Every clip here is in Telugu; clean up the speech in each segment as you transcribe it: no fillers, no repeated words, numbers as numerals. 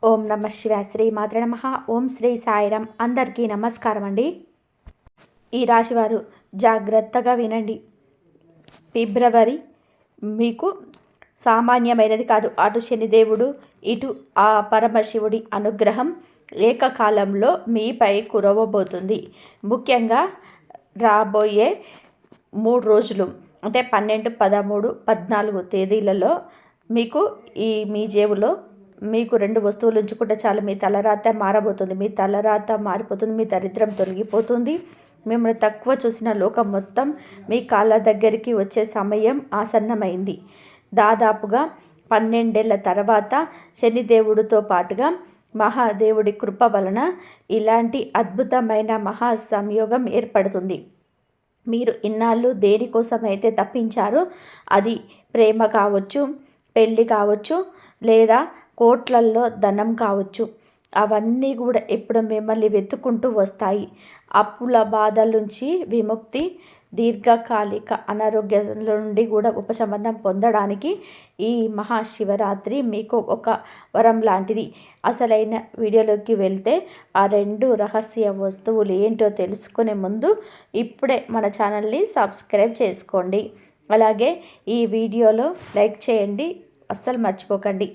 ఓం నమ శివాయ. శ్రీ మాత్రే నమః. ఓం శ్రీ సాయిరాం. అందరికీ నమస్కారం అండి. ఈ రాశివారు జాగ్రత్తగా వినండి. ఫిబ్రవరి మీకు సామాన్యమైనది కాదు. అటు శనిదేవుడు, ఇటు ఆ పరమశివుడి అనుగ్రహం ఏకకాలంలో మీపై కురవబోతుంది. ముఖ్యంగా రాబోయే 3 రోజులు అంటే 12, 13, 14 తేదీలలో మీకు మీ జేబులో మీకు 2 వస్తువులు ఉంచుకుంటే చాలు. మీ తలరాత మారబోతుంది. మీ తలరాత మారిపోతుంది. మీ దరిద్రం తొలగిపోతుంది. మిమ్మల్ని తక్కువ చూసిన లోకం మొత్తం మీ కాళ్ళ దగ్గరికి వచ్చే సమయం ఆసన్నమైంది. దాదాపుగా 12 ఏళ్ల తర్వాత శనిదేవుడితో పాటుగా మహాదేవుడి కృప వలన ఇలాంటి అద్భుతమైన మహా సంయోగం ఏర్పడుతుంది. మీరు ఇన్నాళ్ళు దేనికోసమైతే తప్పించారో అది ప్రేమ కావచ్చు, పెళ్ళి కావచ్చు, లేదా కోట్లల్లో ధనం కావచ్చు, అవన్నీ కూడా ఇప్పుడు మిమ్మల్ని వెతుక్కుంటూ వస్తాయి. అప్పుల బాధల నుంచి విముక్తి, దీర్ఘకాలిక అనారోగ్యాల నుండి కూడా ఉపశమనం పొందడానికి ఈ మహాశివరాత్రి మీకు ఒక వరం లాంటిది. అసలైన వీడియోలోకి వెళ్తే ఆ 2 రహస్య వస్తువులు ఏంటో తెలుసుకునే ముందు ఇప్పుడే మన ఛానల్ని సబ్స్క్రైబ్ చేసుకోండి. అలాగే ఈ వీడియోలో లైక్ చేయండి, అస్సలు మర్చిపోకండి.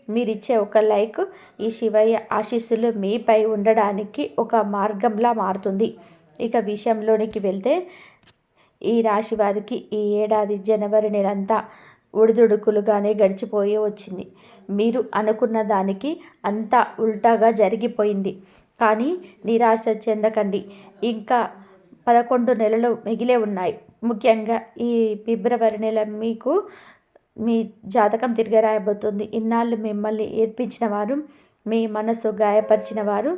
మీరిచ్చే ఒక లైక్ ఈ శివయ్య ఆశీస్సులు మీపై ఉండడానికి ఒక మార్గంలా మారుతుంది. ఇక విషయంలోనికి వెళ్తే ఈ రాశి వారికి ఈ ఏడాది జనవరి నెలంతా ఉడిదుడుకులుగానే గడిచిపోయి వచ్చింది. మీరు అనుకున్న దానికి అంతా ఉల్టాగా జరిగిపోయింది. కానీ నిరాశ చెందకండి. ఇంకా 11 నెలలు మిగిలే ఉన్నాయి. ముఖ్యంగా ఈ ఫిబ్రవరి నెల మీకు మీ జాతకం తిరిగి రాయబోతుంది. ఇన్నాళ్ళు మిమ్మల్ని ఏడ్పించిన వారు, మీ మనసు గాయపరిచిన వారు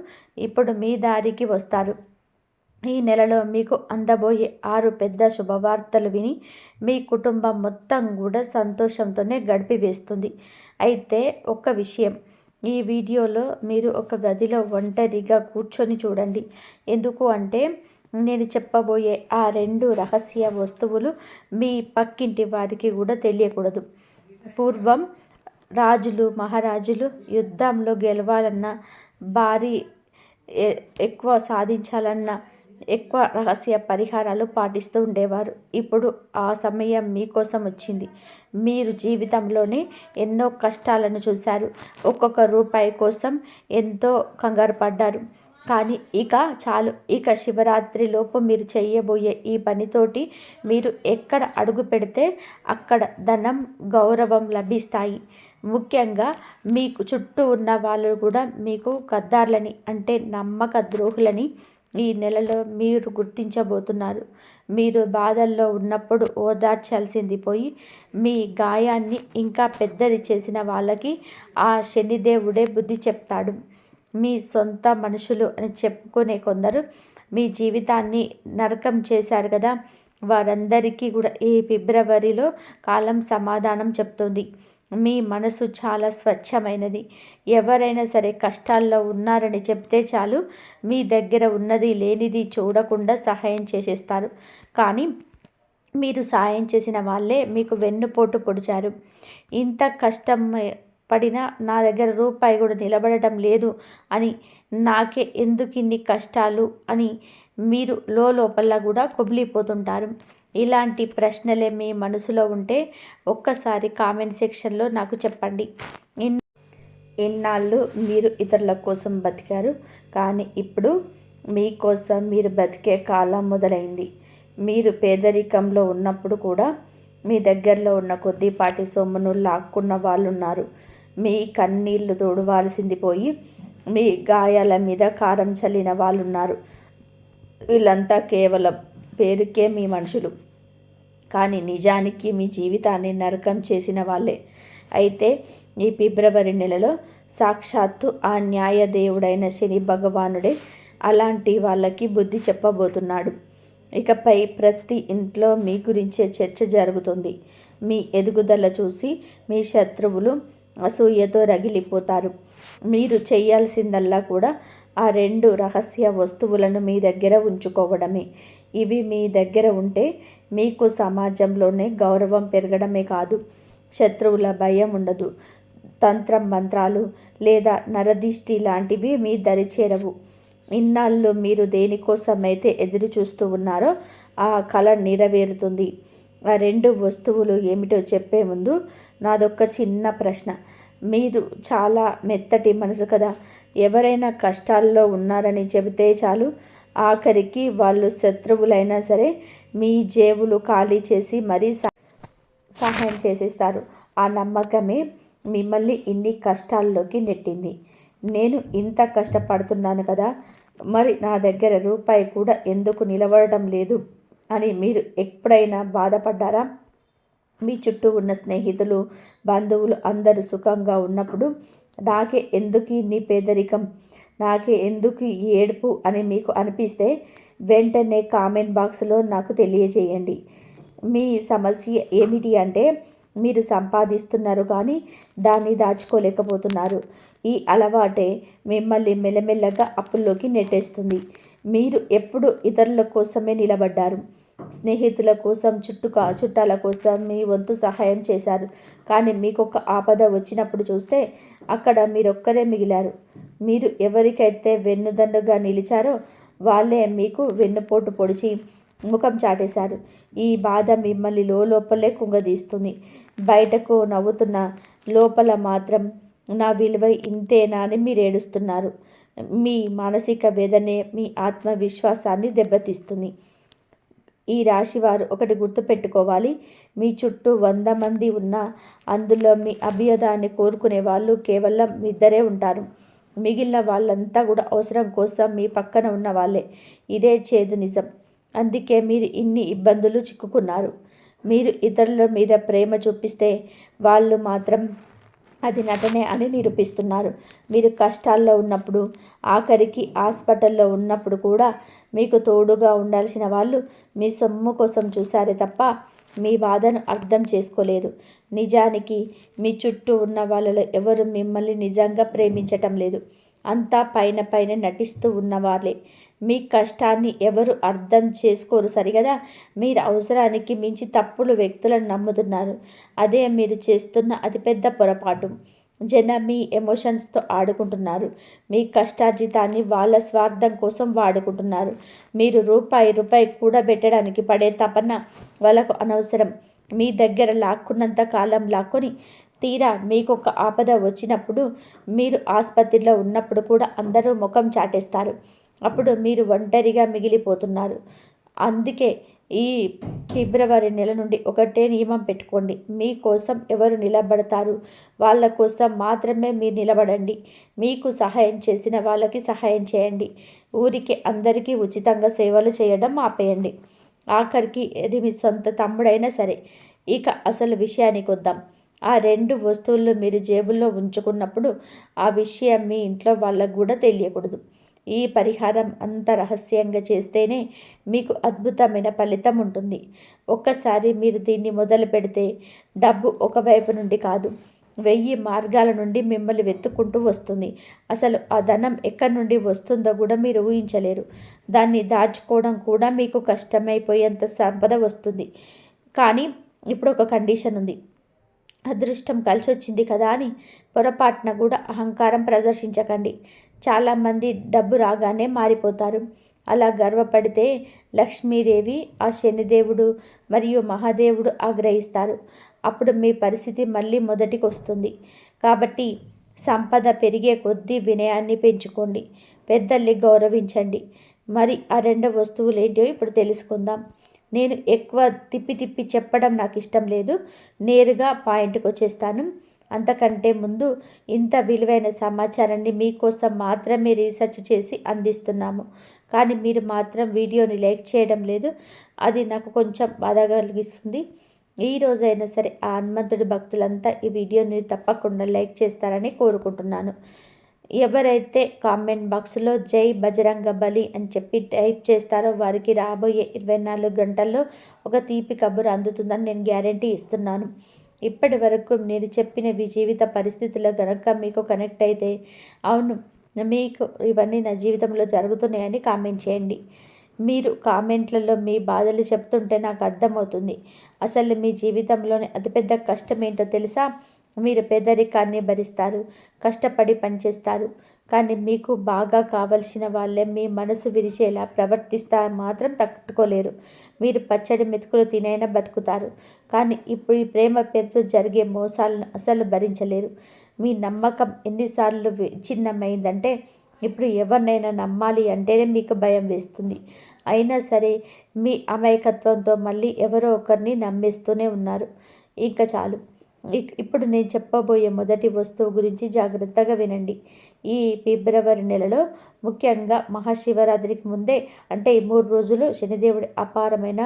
ఇప్పుడు మీ దారికి వస్తారు. ఈ నెలలో మీకు అందబోయే 6 పెద్ద శుభవార్తలు విని మీ కుటుంబం మొత్తం కూడా సంతోషంతోనే గడిపివేస్తుంది. అయితే ఒక్క విషయం, ఈ వీడియోలో మీరు ఒక గదిలో ఒంటరిగా కూర్చొని చూడండి. ఎందుకు అంటే నేను చెప్పబోయే ఆ 2 రహస్య వస్తువులు మీ పక్కింటి వారికి కూడా తెలియకూడదు. పూర్వం రాజులు, మహారాజులు యుద్ధంలో గెలవాలన్నా, భారీ ఎక్కువ సాధించాలన్నా ఎక్కువ రహస్య పరిహారాలు పాటిస్తూ ఉండేవారు. ఇప్పుడు ఆ సమయం మీకోసం వచ్చింది. మీరు జీవితంలోనే ఎన్నో కష్టాలను చూశారు. ఒక్కొక్క రూపాయి కోసం ఎంతో కంగారు పడ్డారు. కానీ ఇక చాలు. ఇక శివరాత్రి లోపు మీరు చేయబోయే ఈ పనితోటి మీరు ఎక్కడ అడుగు పెడితే అక్కడ ధనం, గౌరవం లభిస్తాయి. ముఖ్యంగా మీకు చుట్టూ ఉన్న వాళ్ళు కూడా మీకు గద్దార్లని అంటే నమ్మక ద్రోహులని ఈ నెలలో మీరు గుర్తించబోతున్నారు. మీరు బాధల్లో ఉన్నప్పుడు ఓదార్చాల్సింది పోయి మీ గాయాన్ని ఇంకా పెద్దది చేసిన వాళ్ళకి ఆ శనిదేవుడే బుద్ధి చెప్తాడు. మీ సొంత మనుషులు అని చెప్పుకునే కొందరు మీ జీవితాన్ని నరకం చేశారు కదా, వారందరికీ కూడా ఈ ఫిబ్రవరిలో కాలం సమాధానం చెప్తుంది. మీ మనసు చాలా స్వచ్ఛమైనది. ఎవరైనా సరే కష్టాల్లో ఉన్నారని చెప్తే చాలు, మీ దగ్గర ఉన్నది లేనిది చూడకుండా సహాయం చేసేస్తారు. కానీ మీరు సాయం చేసిన వాళ్ళే మీకు వెన్నుపోటు పొడిచారు. ఇంత కష్టం పడినా నా దగ్గర రూపాయి కూడా నిలబడటం లేదు అని, నాకే ఎందుకు ఇన్ని కష్టాలు అని మీరు లోపల కూడా కుమిలిపోతుంటారు. ఇలాంటి ప్రశ్నలే మీ మనసులో ఉంటే ఒక్కసారి కామెంట్ సెక్షన్లో నాకు చెప్పండి. ఇన్నాళ్ళు మీరు ఇతరుల కోసం బతికారు, కానీ ఇప్పుడు మీకోసం మీరు బతికే కాలం మొదలైంది. మీరు పేదరికంలో ఉన్నప్పుడు కూడా మీ దగ్గరలో ఉన్న కొద్దిపాటి సొమ్మును లాక్కున్న వాళ్ళు ఉన్నారు. మీ కన్నీళ్లు తోడవాల్సింది పోయి మీ గాయాల మీద కారం చల్లిన వాళ్ళు ఉన్నారు. వీళ్ళంతా కేవలం పేరుకే మీ మనుషులు, కానీ నిజానికి మీ జీవితాన్ని నరకం చేసిన వాళ్ళే. అయితే ఈ ఫిబ్రవరి నెలలో సాక్షాత్తు ఆ న్యాయదేవుడైన శని భగవానుడే అలాంటి వాళ్ళకి బుద్ధి చెప్పబోతున్నాడు. ఇకపై ప్రతి ఇంట్లో మీ గురించే చర్చ జరుగుతుంది. మీ ఎదుగుదల చూసి మీ శత్రువులు అసూయతో రగిలిపోతారు. మీరు చేయాల్సిందల్లా కూడా ఆ 2 రహస్య వస్తువులను మీ దగ్గర ఉంచుకోవడమే. ఇవి మీ దగ్గర ఉంటే మీకు సమాజంలోనే గౌరవం పెరగడమే కాదు, శత్రువుల భయం ఉండదు. తంత్రం మంత్రాలు లేదా నరదిష్టి లాంటివి మీ దరి చేరవు. ఇన్నాళ్ళు మీరు దేనికోసమైతే ఎదురు చూస్తూ ఉన్నారో ఆ కళ నెరవేరుతుంది. ఆ 2 వస్తువులు ఏమిటో చెప్పే ముందు నాదొక్క చిన్న ప్రశ్న. మీరు చాలా మెత్తటి మనసు కదా. ఎవరైనా కష్టాల్లో ఉన్నారని చెబితే చాలు, ఆఖరికి వాళ్ళు శత్రువులైనా సరే మీ జేబులు ఖాళీ చేసి మరీ సహాయం చేసేస్తారు. ఆ నమ్మకమే మిమ్మల్ని ఇన్ని కష్టాల్లోకి నెట్టింది. నేను ఇంత కష్టపడుతున్నాను కదా, మరి నా దగ్గర రూపాయి కూడా ఎందుకు నిలబడటం లేదు అని మీరు ఎప్పుడైనా బాధపడ్డారా? మీ చుట్టూ ఉన్న స్నేహితులు, బంధువులు అందరూ సుఖంగా ఉన్నప్పుడు నాకే ఎందుకు ఇన్ని పేదరికం, నాకే ఎందుకు ఈ ఏడుపు అని మీకు అనిపిస్తే వెంటనే కామెంట్ బాక్స్లో నాకు తెలియజేయండి. మీ సమస్య ఏమిటి అంటే మీరు సంపాదిస్తున్నారు కానీ దాన్ని దాచుకోలేకపోతున్నారు. ఈ అలవాటే మిమ్మల్ని మెల్లమెల్లగా అప్పుల్లోకి నెట్టేస్తుంది. మీరు ఎప్పుడు ఇతరుల కోసమే నిలబడ్డారు. స్నేహితుల కోసం, చుట్టాల కోసం మీ వంతు సహాయం చేశారు. కానీ మీకొక ఆపద వచ్చినప్పుడు చూస్తే అక్కడ మీరొక్కరే మిగిలారు. మీరు ఎవరికైతే వెన్నుదన్నుగా నిలిచారో వాళ్ళే మీకు వెన్నుపోటు పొడిచి ముఖం చాటేశారు. ఈ బాధ మిమ్మల్ని లోపలే కుంగదీస్తుంది. బయటకు నవ్వుతున్న లోపల మాత్రం నా విలువ ఇంతేనా అని మీరు ఏడుస్తున్నారు. మీ మానసిక వేదనే మీ ఆత్మవిశ్వాసాన్ని దెబ్బతీస్తుంది. ఈ రాశివారు ఒకటి గుర్తుపెట్టుకోవాలి. మీ చుట్టూ 100 మంది ఉన్నా అందులో మీ అభ్యుదయాన్ని కోరుకునే వాళ్ళు కేవలం ఇద్దరే ఉంటారు. మిగిలిన వాళ్ళంతా కూడా అవసరం కోసం మీ పక్కన ఉన్న వాళ్ళే. ఇదే చేదు నిజం. అందుకే మీరు ఇన్ని ఇబ్బందులు చిక్కుకున్నారు. మీరు ఇతరుల మీద ప్రేమ చూపిస్తే వాళ్ళు మాత్రం అది నటనే అని నిరూపిస్తున్నారు. మీరు కష్టాల్లో ఉన్నప్పుడు, ఆఖరికి హాస్పిటల్లో ఉన్నప్పుడు కూడా మీకు తోడుగా ఉండాల్సిన వాళ్ళు మీ సొమ్ము కోసం చూశారే తప్ప మీ బాధను అర్థం చేసుకోలేదు. నిజానికి మీ చుట్టూ ఉన్న వాళ్ళలో ఎవరు మిమ్మల్ని నిజంగా ప్రేమించటం లేదు. అంతా పైన నటిస్తూ ఉన్నవాళ్ళే. మీ కష్టాన్ని ఎవరు అర్థం చేసుకోరు సరిగదా. మీరు అవసరానికి మించి తప్పుడు వ్యక్తులను నమ్ముతున్నారు. అదే మీరు చేస్తున్న అతిపెద్ద పొరపాటు. జనం మీ ఎమోషన్స్తో ఆడుకుంటున్నారు. మీ కష్టార్జితాన్ని వాళ్ళ స్వార్థం కోసం వాడుకుంటున్నారు. మీరు రూపాయి కూడా పెట్టడానికి పడే తపన వాళ్ళకు అనవసరం. మీ దగ్గర లాక్కున్నంత కాలం లాక్కొని తీరా మీకొక ఆపద వచ్చినప్పుడు, మీరు ఆసుపత్రిలో ఉన్నప్పుడు కూడా అందరూ ముఖం చాటేస్తారు. అప్పుడు మీరు ఒంటరిగా మిగిలిపోతున్నారు. అందుకే ఈ ఫిబ్రవరి నెల నుండి ఒకటే నియమం పెట్టుకోండి. మీకోసం ఎవరు నిలబడతారు వాళ్ళ కోసం మాత్రమే మీరు నిలబడండి. మీకు సహాయం చేసిన వాళ్ళకి సహాయం చేయండి. ఊరికి అందరికీ ఉచితంగా సేవలు చేయడం ఆపేయండి. ఆఖరికి అది మీ సొంత తమ్ముడైనా సరే. ఇక అసలు విషయానికి వద్దాం. ఆ 2 వస్తువులు మీరు జేబుల్లో ఉంచుకున్నప్పుడు ఆ విషయం మీ ఇంట్లో వాళ్ళకు కూడా తెలియకూడదు. ఈ పరిహారం అంత రహస్యంగా చేస్తేనే మీకు అద్భుతమైన ఫలితం ఉంటుంది. ఒక్కసారి మీరు దీన్ని మొదలు పెడితే డబ్బు ఒకవైపు నుండి కాదు, 1000 మార్గాల నుండి మిమ్మల్ని వెతుక్కుంటూ వస్తుంది. అసలు ఆ ధనం ఎక్కడి నుండి వస్తుందో కూడా మీరు ఊహించలేరు. దాన్ని దాచుకోవడం కూడా మీకు కష్టమైపోయేంత సంపద వస్తుంది. కానీ ఇప్పుడు ఒక కండిషన్ ఉంది. అదృష్టం కలిసొచ్చింది కదా అని పొరపాటున కూడా అహంకారం ప్రదర్శించకండి. చాలామంది డబ్బు రాగానే మారిపోతారు. అలా గర్వపడితే లక్ష్మీదేవి, ఆ శనిదేవుడు మరియు మహాదేవుడు ఆగ్రహిస్తారు. అప్పుడు మీ పరిస్థితి మళ్ళీ మొదటికి వస్తుంది. కాబట్టి సంపద పెరిగే కొద్దీ వినయాన్ని పెంచుకోండి. పెద్దల్ని గౌరవించండి. మరి ఆ 2 వస్తువులు ఏంటో ఇప్పుడు తెలుసుకుందాం. నేను ఎక్కువ తిప్పి చెప్పడం నాకు ఇష్టం లేదు. నేరుగా పాయింట్కి వచ్చేస్తాను. అంతకంటే ముందు ఇంత విలువైన సమాచారాన్ని మీకోసం మాత్రమే రీసెర్చ్ చేసి అందిస్తున్నాము. కానీ మీరు మాత్రం వీడియోని లైక్ చేయడం లేదు. అది నాకు కొంచెం బాధ కలిగిస్తుంది. ఈ రోజైనా సరే ఆ హనుమంతుడి భక్తులంతా ఈ వీడియోని తప్పకుండా లైక్ చేస్తారని కోరుకుంటున్నాను. ఎవరైతే కామెంట్ బాక్స్లో జై బజరంగ బలి అని చెప్పి టైప్ చేస్తారో వారికి రాబోయే 24 గంటల్లో ఒక తీపి కబురు అందుతుందని నేను గ్యారంటీ ఇస్తున్నాను. ఇప్పటి వరకు నేను చెప్పిన మీ జీవిత పరిస్థితుల్లో కనుక మీకు కనెక్ట్ అయితే, అవును మీకు ఇవన్నీ నా జీవితంలో జరుగుతున్నాయని కామెంట్ చేయండి. మీరు కామెంట్లలో మీ బాధలు చెప్తుంటే నాకు అర్థమవుతుంది. అసలు మీ జీవితంలోని అతిపెద్ద కష్టం ఏంటో తెలుసా? మీరు పేదరికాన్ని భరిస్తారు, కష్టపడి పనిచేస్తారు. కానీ మీకు బాగా కావలసిన వాళ్ళే మీ మనసు విరిచేలా ప్రవర్తిస్తా మాత్రం తట్టుకోలేరు. మీరు పచ్చడి మెతుకులు తినైనా బతుకుతారు. కానీ ఇప్పుడు ఈ ప్రేమ పేరుతో జరిగే మోసాలను అసలు భరించలేరు. మీ నమ్మకం ఎన్నిసార్లు విచ్ఛిన్నమైందంటే ఇప్పుడు ఎవరినైనా నమ్మాలి అంటేనే మీకు భయం వేస్తుంది. అయినా సరే మీ అమాయకత్వంతో మళ్ళీ ఎవరో ఒకరిని నమ్మేస్తూనే ఉన్నారు. ఇంకా చాలు. ఇప్పుడు నేను చెప్పబోయే మొదటి వస్తువు గురించి జాగ్రత్తగా వినండి. ఈ ఫిబ్రవరి నెలలో ముఖ్యంగా మహాశివరాత్రికి ముందే అంటే ఈ 3 రోజులు శనిదేవుడి అపారమైన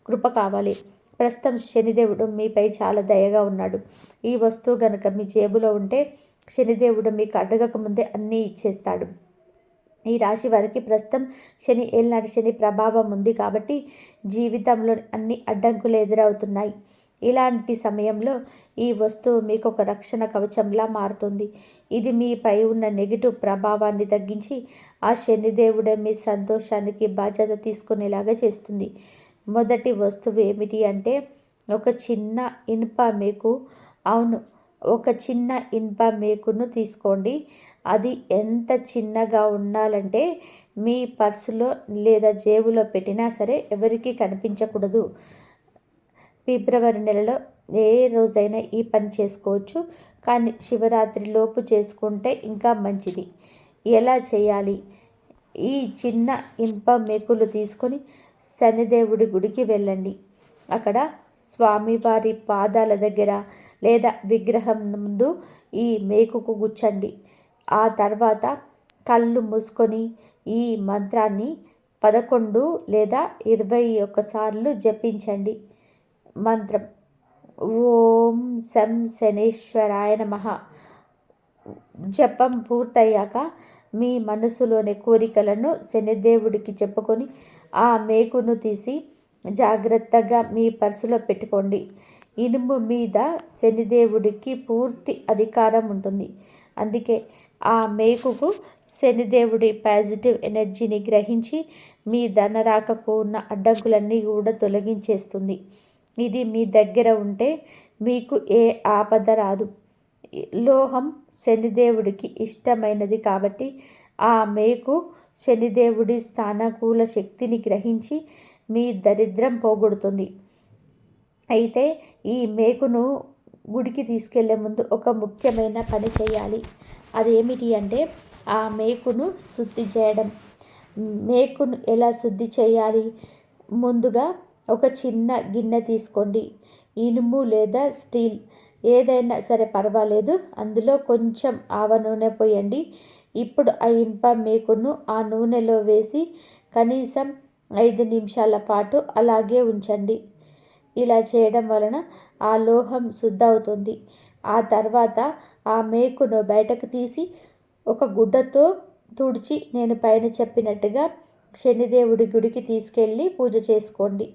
కృప కావాలి. ప్రస్తుతం శనిదేవుడు మీపై చాలా దయగా ఉన్నాడు. ఈ వస్తువు గనక మీ జేబులో ఉంటే శనిదేవుడు మీకు అడగక ముందే అన్నీ ఇచ్చేస్తాడు. ఈ రాశి వారికి ప్రస్తుతం శని ఏలినాటి శని ప్రభావం ఉంది కాబట్టి జీవితంలో అన్ని అడ్డంకులు ఎదురవుతున్నాయి. ఇలాంటి సమయంలో ఈ వస్తువు మీకు ఒక రక్షణ కవచంలా మారుతుంది. ఇది మీపై ఉన్న నెగిటివ్ ప్రభావాన్ని తగ్గించి ఆ శనిదేవుడే మీ సంతోషానికి బాధ్యత తీసుకునేలాగా చేస్తుంది. మొదటి వస్తువు ఏమిటి అంటే ఒక చిన్న ఇనుప మేకు. అవును, ఒక చిన్న ఇనుప మేకును తీసుకోండి. అది ఎంత చిన్నగా ఉండాలంటే మీ పర్సులో లేదా జేబులో పెట్టినా సరే ఎవరికీ కనిపించకూడదు. ఫిబ్రవరి నెలలో ఏ రోజైనా ఈ పని చేసుకోవచ్చు, కానీ శివరాత్రి లోపు చేసుకుంటే ఇంకా మంచిది. ఎలా చేయాలి? ఈ చిన్న ఇనుప మేకులు తీసుకొని శనిదేవుడి గుడికి వెళ్ళండి. అక్కడ స్వామివారి పాదాల దగ్గర లేదా విగ్రహం ముందు ఈ మేకుకు గుచ్చండి. ఆ తర్వాత కళ్ళు మూసుకొని ఈ మంత్రాన్ని 11 లేదా 21 సార్లు జపించండి. మంత్రం: ఓం శం శనేశ్వరాయ నమః. జపం పూర్తయ్యాక మీ మనసులోని కోరికలను శనిదేవుడికి చెప్పుకొని ఆ మేకును తీసి జాగ్రత్తగా మీ పర్సులో పెట్టుకోండి. ఇనుము మీద శనిదేవుడికి పూర్తి అధికారం ఉంటుంది. అందుకే ఆ మేకుకు శనిదేవుడి పాజిటివ్ ఎనర్జీని గ్రహించి మీ ధనరాకకు ఉన్న అడ్డంకులన్నీ కూడా తొలగించేస్తుంది. ఇది మీ దగ్గర ఉంటే మీకు ఏ ఆపద రాదు. లోహం శనిదేవుడికి ఇష్టమైనది కాబట్టి ఆ మేకు శనిదేవుడి స్థానకూల శక్తిని గ్రహించి మీ దరిద్రం పోగొడుతుంది. అయితే ఈ మేకును గుడికి తీసుకెళ్లే ముందు ఒక ముఖ్యమైన పని చేయాలి. అదేమిటి అంటే ఆ మేకును శుద్ధి చేయడం. మేకును ఎలా శుద్ధి చేయాలి? ముందుగా ఒక చిన్న గిన్నె తీసుకోండి. ఇనుము లేదా స్టీల్ ఏదైనా సరే పర్వాలేదు. అందులో కొంచెం ఆవ నూనె పోయండి. ఇప్పుడు ఆ ఇనుప మేకును ఆ నూనెలో వేసి కనీసం 5 నిమిషాల పాటు అలాగే ఉంచండి. ఇలా చేయడం వలన ఆ లోహం శుద్ధి అవుతుంది. ఆ తర్వాత ఆ మేకును బయటకు తీసి ఒక గుడ్డతో తుడిచి నేను పైన చెప్పినట్టుగా శనిదేవుడి గుడికి తీసుకెళ్ళి పూజ చేసుకోండి.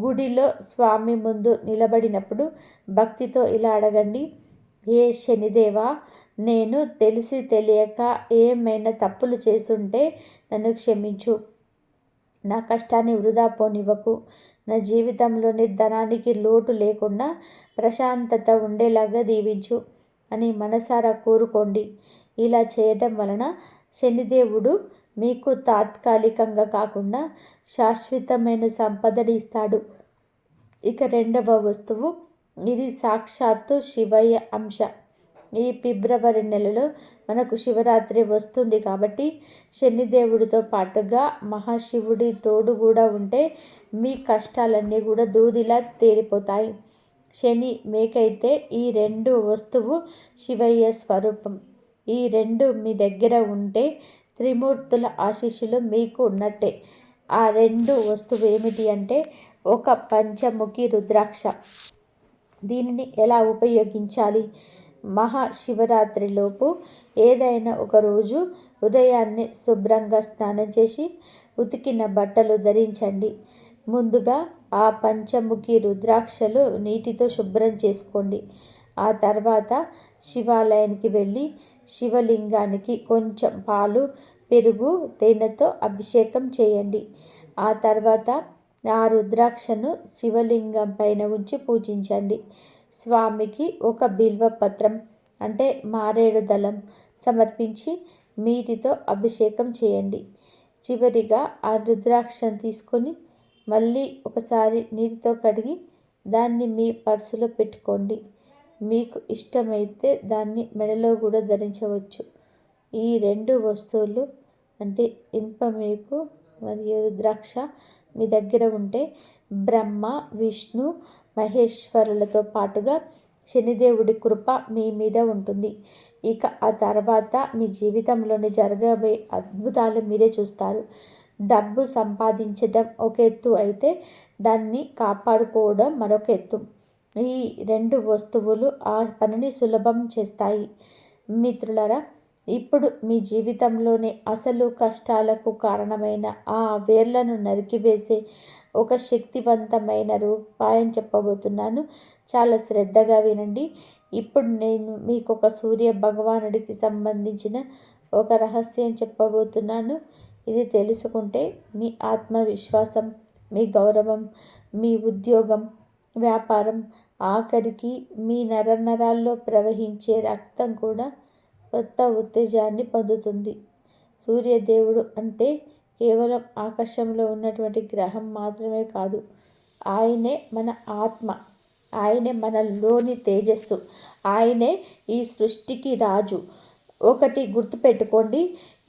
గుడిలో స్వామి ముందు నిలబడినప్పుడు భక్తితో ఇలా అడగండి: ఏ శనిదేవా, నేను తెలిసి తెలియక ఏమైనా తప్పులు చేసుంటే నన్ను క్షమించు. నా కష్టాన్ని వృధా పోనివ్వకు. నా జీవితంలోని ధనానికి లోటు లేకుండా ప్రశాంతత ఉండేలాగా దీవించు అని మనసారా కోరుకోండి. ఇలా చేయడం వలన శనిదేవుడు మీకు తాత్కాలికంగా కాకుండా శాశ్వతమైన సంపదని ఇస్తాడు. ఇక రెండవ వస్తువు, ఇది సాక్షాత్తు శివయ్య అంశ. ఈ ఫిబ్రవరి నెలలో మనకు శివరాత్రి వస్తుంది కాబట్టి శనిదేవుడితో పాటుగా మహాశివుడి తోడు కూడా ఉంటే మీ కష్టాలన్నీ కూడా దూదిలా తేలిపోతాయి. శని మేకైతే ఈ 2 వస్తువు శివయ్య స్వరూపం. ఈ 2 మీ దగ్గర ఉంటే త్రిమూర్తుల ఆశీస్సులు మీకు ఉన్నట్టే. ఆ 2 వస్తువు ఏమిటి అంటే ఒక పంచముఖి రుద్రాక్ష. దీనిని ఎలా ఉపయోగించాలి? మహాశివరాత్రిలోపు ఏదైనా ఒక రోజు ఉదయాన్నే శుభ్రంగా స్నానం చేసి ఉతికిన బట్టలు ధరించండి. ముందుగా ఆ పంచముఖి రుద్రాక్షలు నీటితో శుభ్రం చేసుకోండి. ఆ తర్వాత శివాలయానికి వెళ్ళి శివలింగానికి కొంచెం పాలు, పెరుగు, తేనెతో అభిషేకం చేయండి. ఆ తర్వాత ఆ రుద్రాక్షను శివలింగం పైన ఉంచి పూజించండి. స్వామికి ఒక బిల్వపత్రం అంటే మారేడు దళం సమర్పించి నీటితో అభిషేకం చేయండి. చివరిగా ఆ రుద్రాక్షను తీసుకొని మళ్ళీ ఒకసారి నీటితో కడిగి దాన్ని మీ పర్సులో పెట్టుకోండి. మీకు ఇష్టమైతే దాన్ని మెడలో కూడా ధరించవచ్చు. ఈ 2 వస్తువులు అంటే ఇనుప మేకు మరియు రుద్రాక్ష మీ దగ్గర ఉంటే బ్రహ్మ, విష్ణు, మహేశ్వరులతో పాటుగా శనిదేవుడి కృప మీ మీద ఉంటుంది. ఇక ఆ తర్వాత మీ జీవితంలోని జరగబోయే అద్భుతాలు మీరే చూస్తారు. డబ్బు సంపాదించడం ఒక ఎత్తు అయితే దాన్ని కాపాడుకోవడం మరొక ఎత్తు. ఈ 2 వస్తువులు ఆ పనిని సులభం చేస్తాయి. మిత్రులారా, ఇప్పుడు మీ జీవితంలోని అసలు కష్టాలకు కారణమైన ఆ వేర్లను నరికివేసే ఒక శక్తివంతమైన ఉపాయం చెప్పబోతున్నాను. చాలా శ్రద్ధగా వినండి. ఇప్పుడు నేను మీకు ఒక సూర్య భగవానుడికి సంబంధించిన ఒక రహస్యం చెప్పబోతున్నాను. ఇది తెలుసుకుంటే మీ ఆత్మవిశ్వాసం, మీ గౌరవం, మీ ఉద్యోగం, వ్యాపారం, ఆఖరికి మీ నరనరాల్లో ప్రవహించే రక్తం కూడా కొత్త ఉత్తేజాన్ని పొందుతుంది. సూర్యదేవుడు అంటే కేవలం ఆకాశంలో ఉన్నటువంటి గ్రహం మాత్రమే కాదు. ఆయనే మన ఆత్మ, ఆయనే మనలోని తేజస్సు, ఆయనే ఈ సృష్టికి రాజు. ఒకటి గుర్తుపెట్టుకోండి,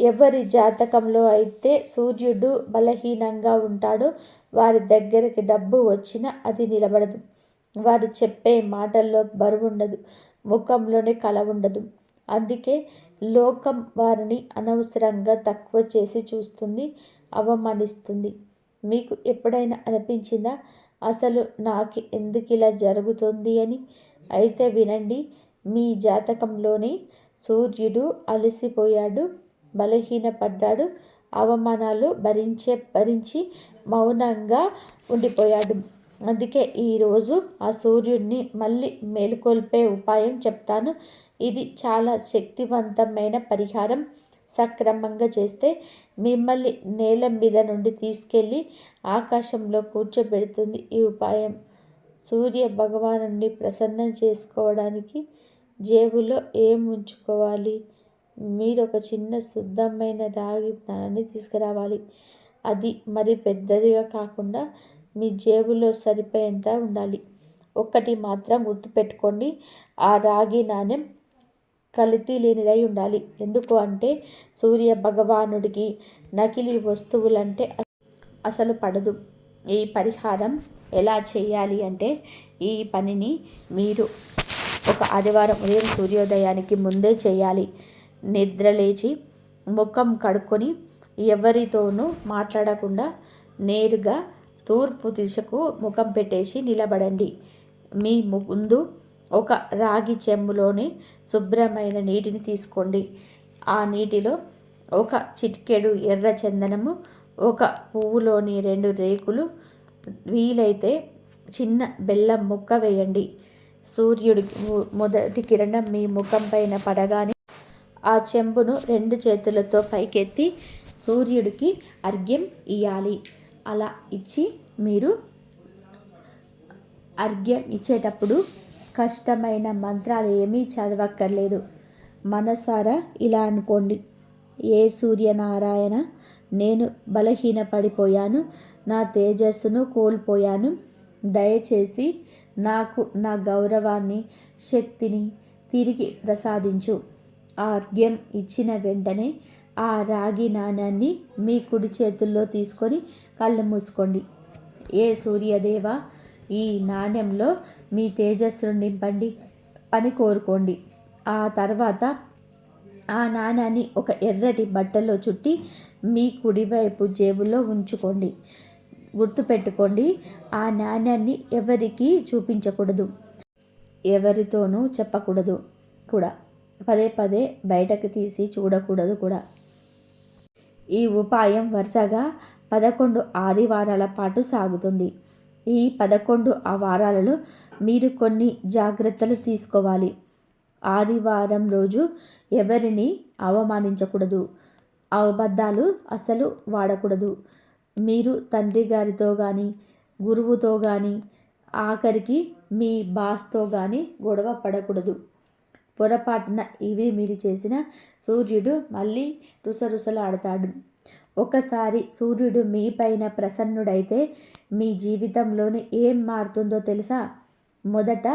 ఎవరి జాతకంలో అయితే సూర్యుడు బలహీనంగా ఉంటాడో వారి దగ్గరికి డబ్బు వచ్చినా అది నిలబడదు. వారు చెప్పే మాటల్లో బరువుండదు, ముఖంలోనే కళ ఉండదు. అందుకే లోకం వారిని అనవసరంగా తక్కువ చేసి చూస్తుంది, అవమానిస్తుంది. మీకు ఎప్పుడైనా అనిపించిందా అసలు నాకు ఎందుకు ఇలా జరుగుతుంది అని? అయితే వినండి, మీ జాతకంలోని సూర్యుడు అలసిపోయాడు, బలహీనపడ్డాడు, అవమానాలు భరించి మౌనంగా ఉండిపోయాడు. అందుకే ఈరోజు ఆ సూర్యుడిని మళ్ళీ మేలుకొల్పే ఉపాయం చెప్తాను. ఇది చాలా శక్తివంతమైన పరిహారం. సక్రమంగా చేస్తే మిమ్మల్ని నేల మీద నుండి తీసుకెళ్ళి ఆకాశంలో కూర్చోబెడుతుంది ఈ ఉపాయం. సూర్య భగవానుడిని ప్రసన్నం చేసుకోవడానికి జేబులో ఏం ఉంచుకోవాలి? మీరు ఒక చిన్న శుద్ధమైన రాగి నాణాన్ని తీసుకురావాలి. అది మరి పెద్దదిగా కాకుండా మీ జేబులో సరిపోయేంత ఉండాలి. ఒక్కటి మాత్రం గుర్తుపెట్టుకోండి, ఆ రాగి నాణెం కల్తీ లేనిదై ఉండాలి. ఎందుకు అంటే సూర్య భగవానుడికి నకిలీ వస్తువులంటే అసలు పడదు. ఈ పరిహారం ఎలా చేయాలి అంటే, ఈ పనిని మీరు ఒక ఆదివారం ఉదయం సూర్యోదయానికి ముందే చేయాలి. నిద్రలేచి ముఖం కడుక్కొని ఎవరితోనూ మాట్లాడకుండా నేరుగా తూర్పు దిశకు ముఖం పెట్టేసి నిలబడండి. మీ ముందు ఒక రాగి చెంబులోని శుభ్రమైన నీటిని తీసుకోండి. ఆ నీటిలో ఒక చిటికెడు ఎర్ర చందనము, ఒక పువ్వులోని 2 రేకులు, వీలైతే చిన్న బెల్లం ముక్క వేయండి. సూర్యుడికి మొదటి కిరణం మీ ముఖం పైన పడగానే ఆ చెంబును 2 చేతులతో పైకెత్తి సూర్యుడికి అర్ఘ్యం ఇయ్యాలి. అలా ఇచ్చి మీరు అర్ఘ్యం ఇచ్చేటప్పుడు కష్టమైన మంత్రాలు ఏమీ చదవక్కర్లేదు. మనసారా ఇలా అనుకోండి, ఏ సూర్యనారాయణ, నేను బలహీనపడిపోయాను, నా తేజస్సును కోల్పోయాను. దయచేసి నాకు నా గౌరవాన్ని, శక్తిని తిరిగి ప్రసాదించు. ఆ అర్ఘ్యం ఇచ్చిన వెంటనే ఆ రాగి నాణ్యాన్ని మీ కుడి చేతుల్లో తీసుకొని కళ్ళు మూసుకోండి. ఏ సూర్యదేవ, ఈ నాణ్యంలో మీ తేజస్సును నింపండి అని కోరుకోండి. ఆ తర్వాత ఆ నాణ్యాన్ని ఒక ఎర్రటి బట్టలో చుట్టి మీ కుడివైపు జేబులో ఉంచుకోండి. గుర్తుపెట్టుకోండి, ఆ నాణ్యాన్ని ఎవరికీ చూపించకూడదు, ఎవరితోనూ చెప్పకూడదు కూడా. పదే పదే బయటకు తీసి చూడకూడదు కూడా. ఈ ఉపాయం వరుసగా 11 ఆదివారాల పాటు సాగుతుంది. ఈ 11 వారాలలో మీరు కొన్ని జాగ్రత్తలు తీసుకోవాలి. ఆదివారం రోజు ఎవరిని అవమానించకూడదు, అబద్ధాలు అస్సలు వాడకూడదు. మీరు తండ్రి గారితో కానీ, గురువుతో కానీ ఆఖరికి మీ బాస్తో కానీ గొడవ పడకూడదు. పొరపాటున ఇవి మీరు చేసిన సూర్యుడు మళ్ళీ రుసరుసలాడతాడు. ఒకసారి సూర్యుడు మీ పైన ప్రసన్నుడైతే మీ జీవితంలోని ఏం మారుతుందో తెలుసా? మొదట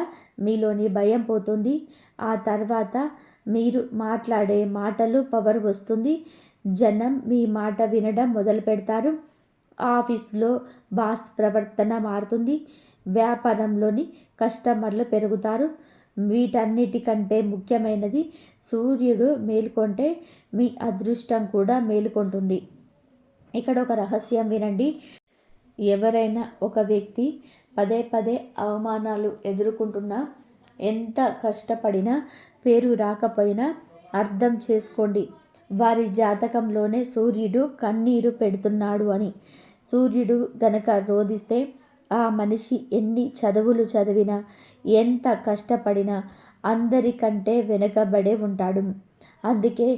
మీలోని భయం పోతుంది. ఆ తర్వాత మీరు మాట్లాడే మాటలు పవర్ వస్తుంది. జనం మీ మాట వినడం మొదలు పెడతారు. ఆఫీస్లో బాస్ ప్రవర్తన మారుతుంది. వ్యాపారంలోని కస్టమర్లు పెరుగుతారు. వీటన్నిటికంటే ముఖ్యమైనది, సూర్యుడు మేల్కొంటే మీ అదృష్టం కూడా మేలుకొంటుంది. ఇక్కడ ఒక రహస్యం వినండి. ఎవరైనా ఒక వ్యక్తి పదే పదే అవమానాలు ఎదుర్కొంటున్నా, ఎంత కష్టపడినా పేరు రాకపోయినా అర్థం చేసుకోండి, వారి జాతకంలోనే సూర్యుడు కన్నీరు పెడుతున్నాడు అని. సూర్యుడు గనక రోదిస్తే ఆ మనిషి ఎన్ని చదువులు చదివినా, ఎంత కష్టపడినా అందరికంటే వెనుకబడే ఉంటాడు. అందుకే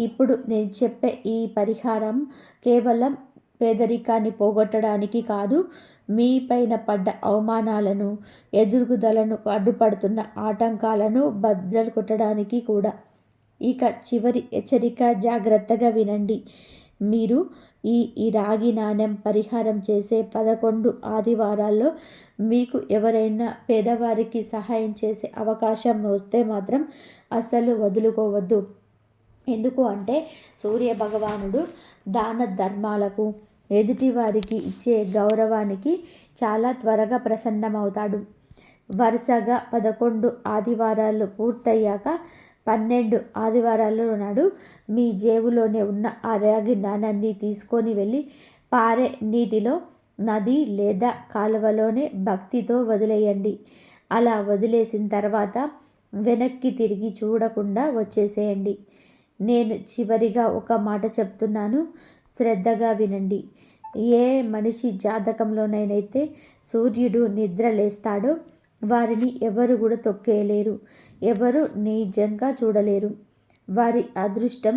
ఇప్పుడు నేను చెప్పే ఈ పరిహారం కేవలం పేదరికాన్ని పోగొట్టడానికి కాదు, మీ పైన పడ్డ అవమానాలను, ఎదుగుదలను అడ్డుపడుతున్న ఆటంకాలను బద్దలు కొట్టడానికి కూడా. ఇక చివరి హెచ్చరిక, జాగ్రత్తగా వినండి. మీరు ఈ రాగి నాణెం పరిహారం చేసే 11 ఆదివారాల్లో మీకు ఎవరైనా పేదవారికి సహాయం చేసే అవకాశం వస్తే మాత్రం అస్సలు వదులుకోవద్దు. ఎందుకు అంటే సూర్య భగవానుడు దాన ధర్మాలకు, ఎదుటివారికి ఇచ్చే గౌరవానికి చాలా త్వరగా ప్రసన్నమవుతాడు. వరుసగా 11 ఆదివారాలు పూర్తయ్యాక 12 ఆదివారాలు నాడు మీ జేబులోనే ఉన్న ఆ రాగి నాణాన్ని తీసుకొని వెళ్ళి పారే నీటిలో, నది లేదా కాలువలోనే భక్తితో వదిలేయండి. అలా వదిలేసిన తర్వాత వెనక్కి తిరిగి చూడకుండా వచ్చేసేయండి. నేను చివరిగా ఒక మాట చెప్తున్నాను, శ్రద్ధగా వినండి. ఏ మనిషి జాతకంలోనైతే సూర్యుడు నిద్ర లేస్తాడో వారిని ఎవరు కూడా తొక్కేయలేరు, ఎవరు నిజంగా చూడలేరు. వారి అదృష్టం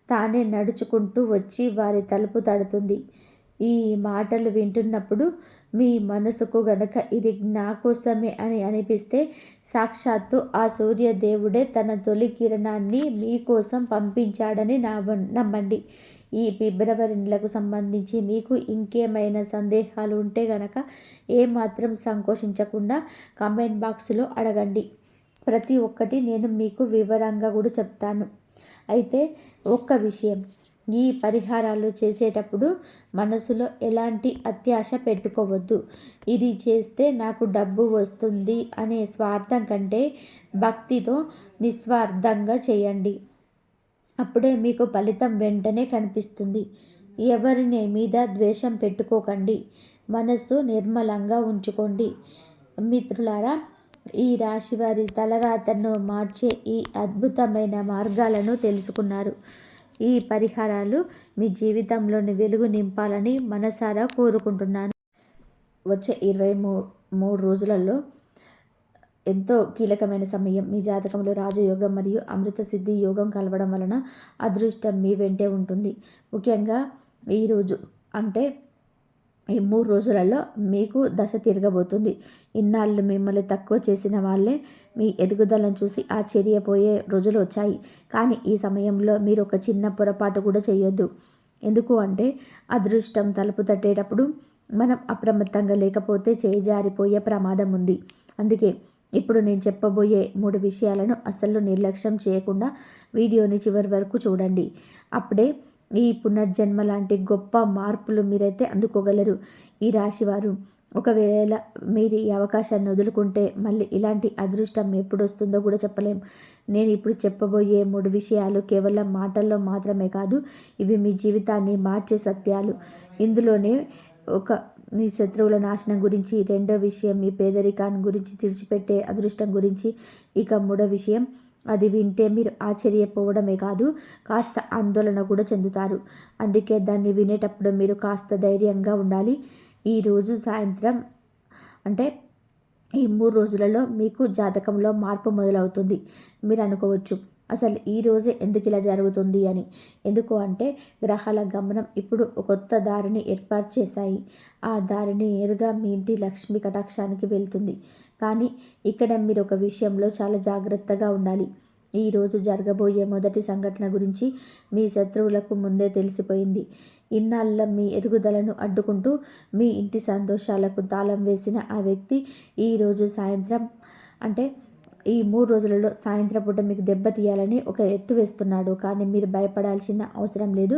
తానే నడుచుకుంటూ వచ్చి వారి తలుపు తడుతుంది. ఈ మాటలు వింటున్నప్పుడు మీ మనసుకు గనక ఇది నా కోసమే అని అనిపిస్తే, సాక్షాత్తు ఆ సూర్యదేవుడే తన తొలి కిరణాన్ని మీకోసం పంపించాడని నమ్మండి. ఈ ఫిబ్రవరి నెలకు సంబంధించి మీకు ఇంకేమైనా సందేహాలు ఉంటే గనక ఏమాత్రం సంకోచించకుండా కామెంట్ బాక్స్లో అడగండి. ప్రతి ఒక్కటి నేను మీకు వివరంగా కూడా చెప్తాను. అయితే ఒక్క విషయం, ఈ పరిహారాలు చేసేటప్పుడు మనసులో ఎలాంటి అత్యాశ పెట్టుకోవద్దు. ఇది చేస్తే నాకు డబ్బు వస్తుంది అనే స్వార్థం కంటే భక్తితో నిస్వార్థంగా చేయండి. అప్పుడే మీకు ఫలితం వెంటనే కనిపిస్తుంది. ఎవరిని మీద ద్వేషం పెట్టుకోకండి. మనస్సు నిర్మలంగా ఉంచుకోండి. మిత్రులారా, ఈ రాశి వారి తలరాతను మార్చే ఈ అద్భుతమైన మార్గాలను తెలుసుకున్నారు. ఈ పరిహారాలు మీ జీవితంలోని వెలుగు నింపాలని మనసారా కోరుకుంటున్నాను. వచ్చే 23 రోజులలో ఎంతో కీలకమైన సమయం. మీ జాతకంలో రాజయోగం మరియు అమృత సిద్ధి యోగం కలవడం వలన అదృష్టం మీ వెంటే ఉంటుంది. ముఖ్యంగా ఈరోజు అంటే ఈ 3 రోజులలో మీకు దశ తిరగబోతుంది. ఇన్నాళ్ళు మిమ్మల్ని తక్కువ చేసిన వాళ్ళే మీ ఎదుగుదలను చూసి ఆశ్చర్యపోయే రోజులు వచ్చాయి. కానీ ఈ సమయంలో మీరు ఒక చిన్న పొరపాటు కూడా చేయొద్దు. ఎందుకు అంటే అదృష్టం తలుపు తట్టేటప్పుడు మనం అప్రమత్తంగా లేకపోతే చేజారిపోయే ప్రమాదం ఉంది. అందుకే ఇప్పుడు నేను చెప్పబోయే 3 విషయాలను అస్సలు నిర్లక్ష్యం చేయకుండా వీడియోని చివరి వరకు చూడండి. అప్పుడే ఈ పునర్జన్మ లాంటి గొప్ప మార్పులు మీరైతే అందుకోగలరు. ఈ రాశివారు ఒకవేళ మీరు ఈ అవకాశాన్ని వదులుకుంటే మళ్ళీ ఇలాంటి అదృష్టం ఎప్పుడు వస్తుందో కూడా చెప్పలేం. నేను ఇప్పుడు చెప్పబోయే 3 విషయాలు కేవలం మాటల్లో మాత్రమే కాదు, ఇవి మీ జీవితాన్ని మార్చే సత్యాలు. ఇందులోనే మీ శత్రువుల నాశనం గురించి, రెండో విషయం మీ పేదరికాన్ని గురించి, తుడిచిపెట్టే అదృష్టం గురించి, ఇక 3వ విషయం, అది వింటే మీరు ఆశ్చర్యపోవడమే కాదు కాస్త ఆందోళన కూడా చెందుతారు. అందుకే దాన్ని వినేటప్పుడు మీరు కాస్త ధైర్యంగా ఉండాలి. ఈరోజు సాయంత్రం అంటే ఈ 3 రోజులలో మీకు జాతకంలో మార్పు మొదలవుతుంది. మీరు అనుకోవచ్చు, అసలు ఈ రోజే ఎందుకు ఇలా జరుగుతుంది అని. ఎందుకు అంటే గ్రహాల గమనం ఇప్పుడు ఒక కొత్త దారిని ఏర్పాటు చేశాయి. ఆ దారిని నేరుగా మీ ఇంటి లక్ష్మి కటాక్షానికి వెళ్తుంది. కానీ ఇక్కడ మీరు ఒక విషయంలో చాలా జాగ్రత్తగా ఉండాలి. ఈరోజు జరగబోయే మొదటి సంఘటన గురించి మీ శత్రువులకు ముందే తెలిసిపోయింది. ఇన్నాళ్ళ మీ ఎదుగుదలను అడ్డుకుంటూ మీ ఇంటి సంతోషాలకు తాళం వేసిన ఆ వ్యక్తి ఈరోజు సాయంత్రం అంటే ఈ 3 రోజులలో సాయంత్రం పూట మీకు దెబ్బతీయాలని ఒక ఎత్తు వేస్తున్నాడు. కానీ మీరు భయపడాల్సిన అవసరం లేదు.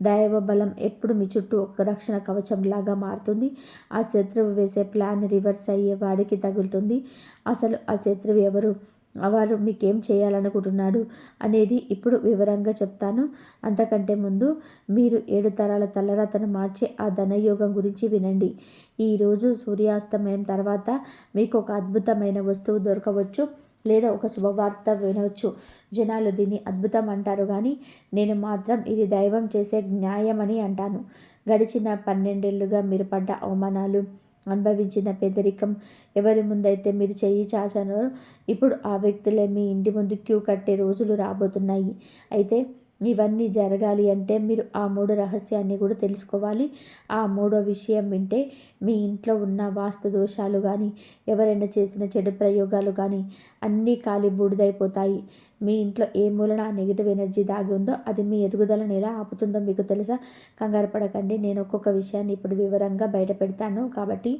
దైవ బలం ఎప్పుడు మీ చుట్టూ ఒక రక్షణ కవచంలాగా మారుతుంది. ఆ శత్రువు వేసే ప్లాన్ రివర్స్ అయ్యే వాడికి తగులుతుంది. అసలు ఆ శత్రువు ఎవరు, వారు మీకేం చేయాలనుకుంటున్నాడు అనేది ఇప్పుడు వివరంగా చెప్తాను. అంతకంటే ముందు మీరు 7 తరాల తలరాతను మార్చే ఆ ధనయోగం గురించి వినండి. ఈరోజు సూర్యాస్తమయం తర్వాత మీకు ఒక అద్భుతమైన వస్తువు దొరకవచ్చు, లేదా ఒక శుభవార్త వినవచ్చు. జనాలు దీన్ని అద్భుతం అంటారు, కానీ నేను మాత్రం ఇది దైవం చేసే న్యాయమని అంటాను. గడిచిన 12 ఏళ్లుగా మీరు పడ్డ అవమానాలు, అనుభవించిన పేదరికం, ఎవరి ముందైతే మీరు చెయ్యి చాచారో ఇప్పుడు ఆ వ్యక్తులే మీ ఇంటి ముందు క్యూ కట్టే రోజులు రాబోతున్నాయి. అయితే ఇవన్నీ జరగాలి అంటే మీరు ఆ 3 రహస్యాన్ని కూడా తెలుసుకోవాలి. ఆ 3వ విషయం వింటే మీ ఇంట్లో ఉన్న వాస్తు దోషాలు కానీ, ఎవరైనా చేసిన చెడు ప్రయోగాలు కానీ అన్నీ కాలి బూడిదైపోతాయి. మీ ఇంట్లో ఏ మూలన ఆ నెగిటివ్ ఎనర్జీ దాగి ఉందో అది మీ ఎదుగుదలను ఎలా ఆపుతుందో మీకు తెలుసా? కంగారు పడకండి, నేను ఒక్కొక్క విషయాన్ని ఇప్పుడు వివరంగా బయట పెడతాను. కాబట్టి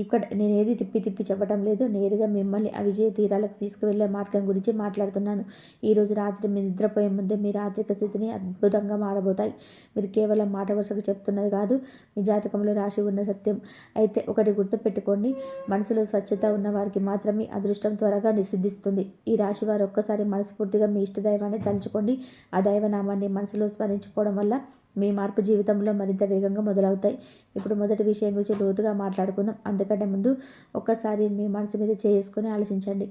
ఇక్కడ నేను ఏది తిప్పి తిప్పి చెప్పడం లేదు. నేరుగా మిమ్మల్ని ఆ విజయ తీరాలకు తీసుకువెళ్ళే మార్గం గురించి మాట్లాడుతున్నాను. ఈరోజు రాత్రి మీరు నిద్రపోయే ముందే మీ ఆర్థిక స్థితిని అద్భుతంగా మారబోతాయి. మీరు కేవలం మాట వరుసకు చెప్తున్నది కాదు, మీ జాతకంలో రాసి ఉన్న సత్యం. అయితే ఒకటి గుర్తుపెట్టుకోండి, మనసులో స్వచ్ఛత ఉన్న వారికి మాత్రమే అదృష్టం త్వరగా సిద్ధిస్తుంది. ఈ రాశి వారు ఒక్కసారి మనస్ఫూర్తిగా మీ ఇష్టదైవాన్ని తలుచుకోండి. ఆ దైవనామాన్ని మనసులో స్మరించుకోవడం వల్ల మీ మార్పు జీవితంలో మరింత వేగంగా మొదలవుతాయి. ఇప్పుడు మొదటి విషయం గురించి లోతుగా మాట్లాడుకుందాం. అందుకంటే ముందు ఒక్కసారి మీ మనసు మీద చేసుకొని ఆలోచించండి.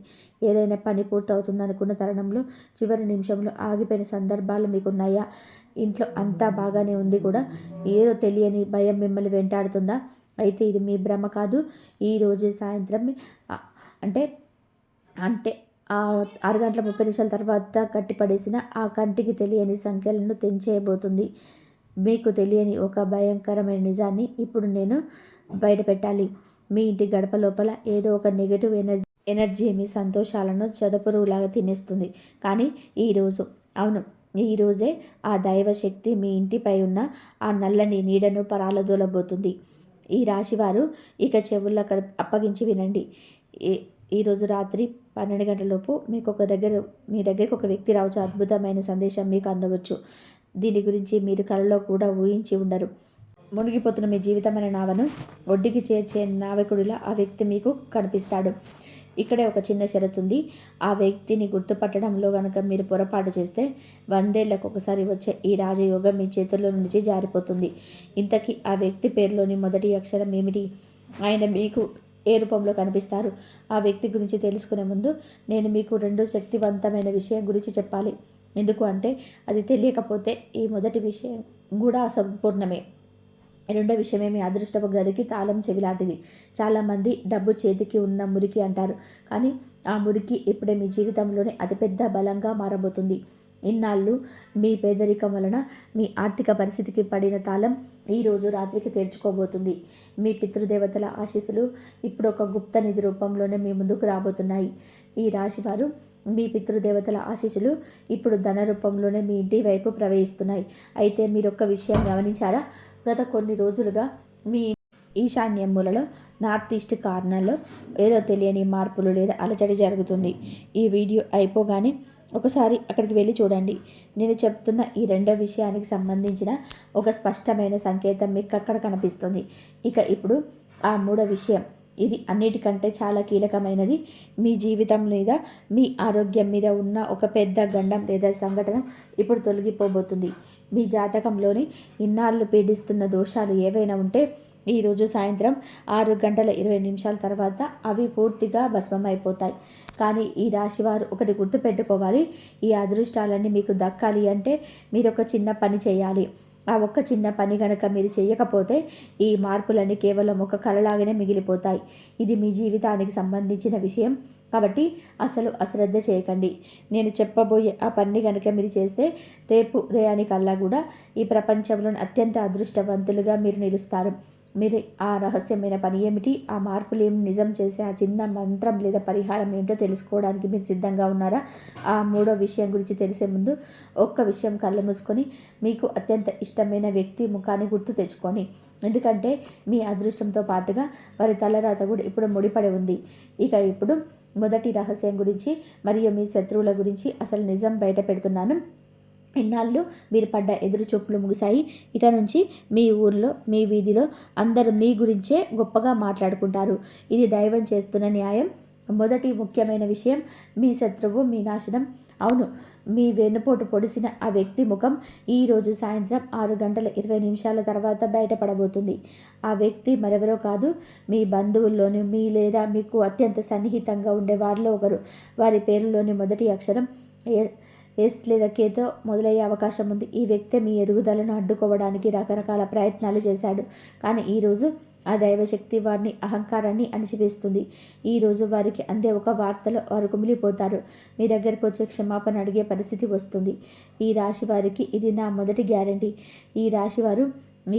ఏదైనా పని పూర్తవుతుంది అనుకున్న తరుణంలో చివరి నిమిషంలో ఆగిపోయిన సందర్భాలు మీకున్నాయా? ఇంట్లో అంతా బాగానే ఉంది కూడా ఏదో తెలియని భయం మిమ్మల్ని వెంటాడుతుందా? అయితే ఇది మీ భ్రమ కాదు. ఈరోజే సాయంత్రం అంటే అంటే 6 గంటల 30 నిమిషాల తర్వాత కట్టిపడేసిన ఆ కంటికి తెలియని సంఖ్యలను తెంచేయబోతుంది. మీకు తెలియని ఒక భయంకరమైన నిజాన్ని ఇప్పుడు నేను బయట పెట్టాలి. మీ ఇంటి గడప లోపల ఏదో ఒక నెగటివ్ ఎనర్జీ మీ సంతోషాలను చెదపురుగులాగా తినేస్తుంది. కానీ ఈరోజే ఆ దైవశక్తి మీ ఇంటిపై ఉన్న ఆ నల్లని నీడను పరాలదోలబోతుంది. ఈ రాశివారు ఇక చెవుల్లో అప్పగించి వినండి. ఈరోజు రాత్రి 12 గంటలలోపు మీ దగ్గరికి ఒక వ్యక్తి రావచ్చు. అద్భుతమైన సందేశం మీకు అందవచ్చు. దీని గురించి మీరు కలలో కూడా ఊహించి ఉండరు. మునిగిపోతున్న మీ జీవితం అనే నావను ఒడ్డుకి చేర్చే నావికుడిలా ఆ వ్యక్తి మీకు కనిపిస్తాడు. ఇక్కడే ఒక చిన్న షరతు ఉంది. ఆ వ్యక్తిని గుర్తుపట్టడంలో కనుక మీరు పొరపాటు చేస్తే 100 ఏళ్లకు ఒకసారి వచ్చే ఈ రాజయోగం మీ చేతుల్లో నుంచి జారిపోతుంది. ఇంతకీ ఆ వ్యక్తి పేరులోని మొదటి అక్షరం ఏమిటి? ఆయన మీకు ఏ రూపంలో కనిపిస్తారు? ఆ వ్యక్తి గురించి తెలుసుకునే ముందు నేను మీకు 2 శక్తివంతమైన విషయం గురించి చెప్పాలి. ఎందుకు అంటే అది తెలియకపోతే ఈ మొదటి విషయం కూడా అసంపూర్ణమే. రెండో విషయమే మీ అదృష్టపు గదికి తాళం చెవి లాంటిది. చాలామంది డబ్బు చేతికి ఉన్న మురికి అంటారు, కానీ ఆ మురికి ఇప్పుడే మీ జీవితంలోనే అతిపెద్ద బలంగా మారబోతుంది. ఇన్నాళ్ళు మీ పేదరికం వలన మీ ఆర్థిక పరిస్థితికి పడిన తాళం ఈరోజు రాత్రికి తెరుచుకోబోతుంది. మీ పితృదేవతల ఆశీస్సులు ఇప్పుడు ఒక గుప్త నిధి రూపంలోనే మీ ముందుకు రాబోతున్నాయి. ఈ రాశివారు మీ పితృదేవతల ఆశీస్సులు ఇప్పుడు ధన రూపంలోనే మీ ఇంటి వైపు ప్రవహిస్తున్నాయి. అయితే మీరు ఒక్క విషయం గమనించారా? గత కొన్ని రోజులుగా మీ ఈశాన్య మూలలో నార్త్ ఈస్ట్ కార్నర్లో ఏదో తెలియని మార్పులు లేదా అలజడి జరుగుతుంది. ఈ వీడియో అయిపోగానే ఒకసారి అక్కడికి వెళ్ళి చూడండి. నేను చెప్తున్న ఈ రెండో విషయానికి సంబంధించిన ఒక స్పష్టమైన సంకేతం మీకు అక్కడ కనిపిస్తుంది. ఇప్పుడు ఆ 3వ విషయం, ఇది అన్నిటికంటే చాలా కీలకమైనది. మీ జీవితం మీద, మీ ఆరోగ్యం మీద ఉన్న ఒక పెద్ద గండం లేదా సంఘటన ఇప్పుడు తొలగిపోబోతుంది. మీ జాతకంలోని ఇన్నాళ్ళు పీడిస్తున్న దోషాలు ఏవైనా ఉంటే ఈరోజు సాయంత్రం 6 గంటల 20 నిమిషాల తర్వాత అవి పూర్తిగా భస్మమైపోతాయి. కానీ ఈ రాశివారు ఒకటి గుర్తుపెట్టుకోవాలి, ఈ అదృష్టాలన్నీ మీకు దక్కాలి అంటే మీరు ఒక చిన్న పని చేయాలి. ఆ ఒక్క చిన్న పని గనక మీరు చేయకపోతే ఈ మార్పులన్నీ కేవలం ఒక కలలాగానే మిగిలిపోతాయి. ఇది మీ జీవితానికి సంబంధించిన విషయం కాబట్టి అసలు అశ్రద్ధ చేయకండి. నేను చెప్పబోయే ఆ పని కనుక మీరు చేస్తే రేపు ఉదయానికల్లా కూడా ఈ ప్రపంచంలోని అత్యంత అదృష్టవంతులుగా మీరు నిలుస్తారు. మీరు ఆ రహస్యమైన పని ఏమిటి, ఆ మార్పులు ఏమి, నిజం చేసే ఆ చిన్న మంత్రం లేదా పరిహారం ఏంటో తెలుసుకోవడానికి మీరు సిద్ధంగా ఉన్నారా? ఆ మూడో విషయం గురించి తెలిసే ముందు ఒక్క విషయం కళ్ళు మూసుకొని మీకు అత్యంత ఇష్టమైన వ్యక్తి ముఖాన్ని గుర్తు తెచ్చుకొని, ఎందుకంటే మీ అదృష్టంతో పాటుగా వారి తలరాత కూడా ఇప్పుడు ముడిపడి ఉంది. ఇక ఇప్పుడు మొదటి రహస్యం గురించి మరియు మీ శత్రువుల గురించి అసలు నిజం బయట పెడుతున్నాను. ఇన్నాళ్ళు మీరు పడ్డ ఎదురు చూపులు ముగిశాయి. ఇక నుంచి మీ ఊర్లో, మీ వీధిలో అందరూ మీ గురించే గొప్పగా మాట్లాడుకుంటారు. ఇది దైవం చేస్తున్న న్యాయం. మొదటి ముఖ్యమైన విషయం, మీ శత్రువు మీ నాశనం. అవును, మీ వెన్నుపోటు పొడిసిన ఆ వ్యక్తి ముఖం ఈరోజు సాయంత్రం 6:20 తర్వాత బయటపడబోతుంది. ఆ వ్యక్తి మరెవరో కాదు, మీ బంధువుల్లోని మీ లేదా మీకు అత్యంత సన్నిహితంగా ఉండే వారిలో ఒకరు. వారి పేరులోని మొదటి అక్షరం ఎస్ లేదా కేతో మొదలయ్యే అవకాశం ఉంది. ఈ వ్యక్తి మీ ఎదుగుదలను అడ్డుకోవడానికి రకరకాల ప్రయత్నాలు చేశాడు. కానీ ఈరోజు ఆ దైవశక్తి వారిని అహంకారాన్ని అణిచివేస్తుంది. ఈరోజు వారికి అందే ఒక వార్తలో వారు కుమిలిపోతారు. మీ దగ్గరకు వచ్చే క్షమాపణ అడిగే పరిస్థితి వస్తుంది. ఈ రాశి వారికి ఇది నా మొదటి గ్యారంటీ. ఈ రాశి వారు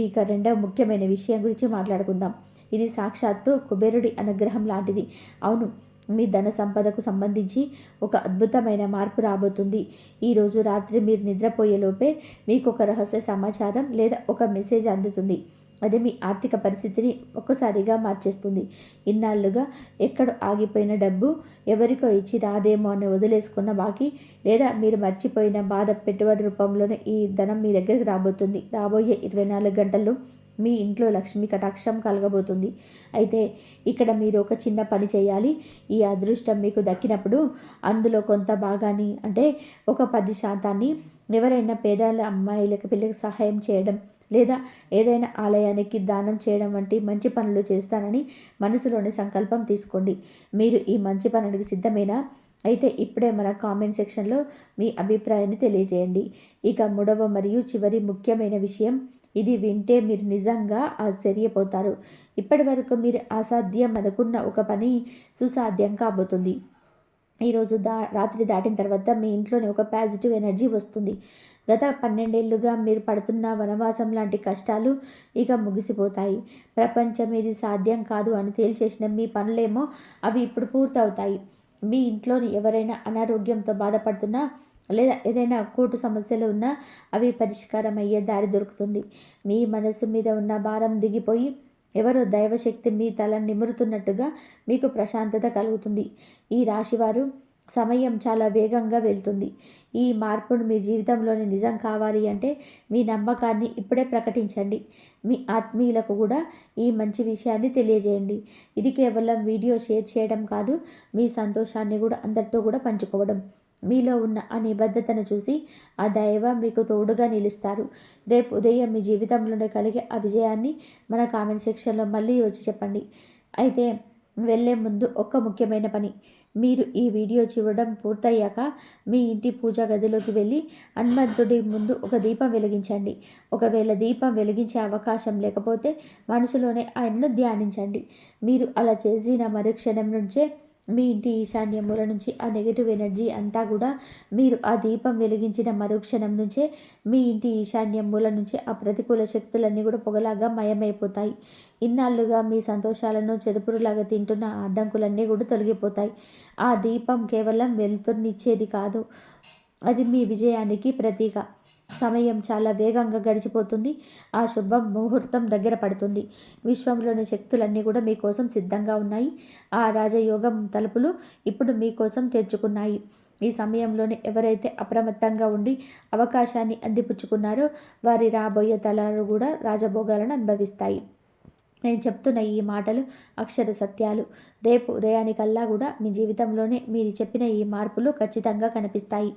ఇక రెండవ ముఖ్యమైన విషయం గురించి మాట్లాడుకుందాం. ఇది సాక్షాత్తు కుబేరుడి అనుగ్రహం లాంటిది. అవును, మీ ధన సంపదకు సంబంధించి ఒక అద్భుతమైన మార్పు రాబోతుంది. ఈరోజు రాత్రి మీరు నిద్రపోయేలోపే మీకు ఒక రహస్య సమాచారం లేదా ఒక మెసేజ్ అందుతుంది. అది మీ ఆర్థిక పరిస్థితిని ఒక్కసారిగా మార్చేస్తుంది. ఇన్నాళ్ళుగా ఎక్కడో ఆగిపోయిన డబ్బు, ఎవరికో ఇచ్చి రాదేమో అని వదిలేసుకున్న బాకీ, లేదా మీరు మర్చిపోయిన బాధ పెట్టుబడి రూపంలోనే ఈ ధనం మీ దగ్గరికి రాబోతుంది. రాబోయే 24 గంటల్లో మీ ఇంట్లో లక్ష్మీ కటాక్షం కలగబోతుంది. అయితే ఇక్కడ మీరు ఒక చిన్న పని చేయాలి. ఈ అదృష్టం మీకు దక్కినప్పుడు అందులో కొంత భాగాన్ని, అంటే ఒక 10% ఎవరైనా పేదల అమ్మాయిలకు పిల్లలకు సహాయం చేయడం, లేదా ఏదైనా ఆలయానికి దానం చేయడం వంటి మంచి పనులు చేస్తానని మనసులోని సంకల్పం తీసుకోండి. మీరు ఈ మంచి పనునికి సిద్ధమేనా? అయితే ఇప్పుడే మన కామెంట్ సెక్షన్లో మీ అభిప్రాయాన్ని తెలియజేయండి. ఇక మూడవ మరియు చివరి ముఖ్యమైన విషయం, ఇది వింటే మీరు నిజంగా ఆశ్చర్యపోతారు. ఇప్పటి వరకు మీరు అసాధ్యం అనుకున్న ఒక పని సుసాధ్యం కాబోతుంది. ఈరోజు రాత్రి దాటిన తర్వాత మీ ఇంట్లోనే ఒక పాజిటివ్ ఎనర్జీ వస్తుంది. గత 12 ఏళ్ళుగా మీరు పడుతున్న వనవాసం లాంటి కష్టాలు ఇక ముగిసిపోతాయి. ప్రపంచం ఇది సాధ్యం కాదు అని తేల్చేసిన మీ పనులేమో అవి ఇప్పుడు పూర్తవుతాయి. మీ ఇంట్లోని ఎవరైనా అనారోగ్యంతో బాధపడుతున్నా, లేదా ఏదైనా కోర్టు సమస్యలు ఉన్నా అవి పరిష్కారం అయ్యే దారి దొరుకుతుంది. మీ మనసు మీద ఉన్న భారం దిగిపోయి ఎవరో దైవశక్తి మీ తల నిమురుతున్నట్టుగా మీకు ప్రశాంతత కలుగుతుంది. ఈ రాశివారు సమయం చాలా వేగంగా వెళ్తుంది. ఈ మార్పును మీ జీవితంలోని నిజం కావాలి అంటే మీ నమ్మకాన్ని ఇప్పుడే ప్రకటించండి. మీ ఆత్మీయులకు కూడా ఈ మంచి విషయాన్ని తెలియజేయండి. ఇది కేవలం వీడియో షేర్ చేయడం కాదు, మీ సంతోషాన్ని కూడా అందరితో కూడా పంచుకోవడం. మీలో ఉన్న ఆ నిబద్ధతను చూసి ఆ దైవం మీకు తోడుగా నిలుస్తారు. రేపు ఉదయం మీ జీవితంలోనే కలిగే ఆ విజయాన్ని మన కామెంట్ సెక్షన్లో మళ్ళీ వచ్చి చెప్పండి. అయితే వెళ్ళే ముందు ఒక ముఖ్యమైన పని, మీరు ఈ వీడియో చూడడం పూర్తయ్యాక మీ ఇంటి పూజా గదిలోకి వెళ్ళి హనుమంతుడి ముందు ఒక దీపం వెలిగించండి. ఒకవేళ దీపం వెలిగించే అవకాశం లేకపోతే మనసులోనే ఆయనను ధ్యానించండి. మీరు అలా చేసిన మరుక్షణం నుంచే మీ ఇంటి ఈశాన్య మూల నుంచి ఆ నెగిటివ్ ఎనర్జీ అంతా కూడా, మీరు ఆ దీపం వెలిగించిన మరుక్షణం నుంచే మీ ఇంటి ఈశాన్య మూల నుంచి ఆ ప్రతికూల శక్తులన్నీ కూడా పొగలాగా మయమైపోతాయి. ఇన్నాళ్ళుగా మీ సంతోషాలను చెదుపురులాగా తింటున్న అడ్డంకులన్నీ కూడా తొలగిపోతాయి. ఆ దీపం కేవలం వెలుతురునిచ్చేది కాదు, అది మీ విజయానికి ప్రతీక. సమయం చాలా వేగంగా గడిచిపోతుంది. ఆ శుభ ముహూర్తం దగ్గర పడుతుంది. విశ్వంలోని శక్తులన్నీ కూడా మీకోసం సిద్ధంగా ఉన్నాయి. ఆ రాజయోగం తలుపులు ఇప్పుడు మీకోసం తెరుచుకున్నాయి. ఈ సమయంలోనే ఎవరైతే అప్రమత్తంగా ఉండి అవకాశాన్ని అందిపుచ్చుకున్నారో వారి రాబోయే తరాలు కూడా రాజభోగాలను అనుభవిస్తాయి. నేను చెప్తున్న ఈ మాటలు అక్షర సత్యాలు. రేపు ఉదయానికల్లా కూడా మీ జీవితంలోనే మీరు చెప్పిన ఈ మార్పులు ఖచ్చితంగా కనిపిస్తాయి.